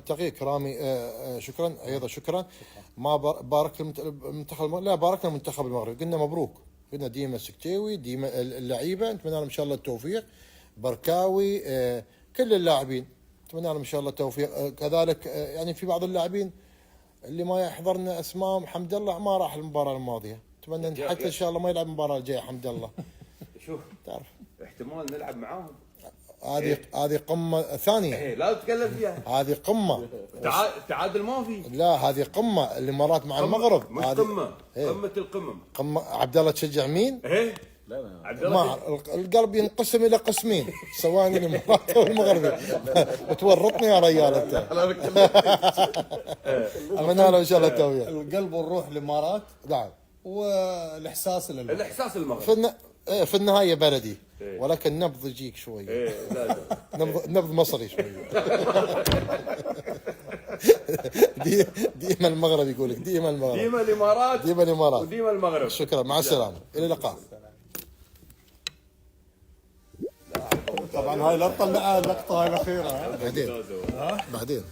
تقيك رامي. شكرا ايضا شكرا. ما بارك المنتخب المغرب، لا باركنا المنتخب المغربي، قلنا مبروك، قلنا ديما السكتيوي، ديما اللعيبه، نتمنى لهم ان شاء الله التوفيق، بركاوي، كل اللاعبين نتمنى لهم ان شاء الله التوفيق. كذلك يعني في بعض اللاعبين اللي ما يحضرنا اسمائهم، حمد الله ما راح المباراه الماضيه، اتمنى حتى ان شاء الله ما يلعب المباراه الجايه حمد الله. شوف تعرف احتمال نلعب معاهم. هذه قمه ثانيه. ايه لا تتكلم فيها. هذه قمه. تعادل ما في. لا هذه قمه الامارات مع المغرب. مش قمه، قمه القمم. قمه. عبد الله تشجع مين؟ ايه لا عبد ما الله القلب ينقسم الى قسمين، سواء الامارات او المغربي. وتورطني يا ريال انت. اتمنى له ان شاء الله التوفيق. القلب والروح الامارات، نعم، والاحساس للمغرب. الاحساس المغرب. في النهايه بلدي، ولكن النبض يجيك شوي. ايه لا نبض مصري شوي. ديما المغرب يقول لك، ديما المغرب، ديما الامارات، ديما الامارات، وديما المغرب. شكرا، مع السلامه، الى اللقاء. طبعا هاي لا تطلعها اللقطه هاي الاخيره. بعدين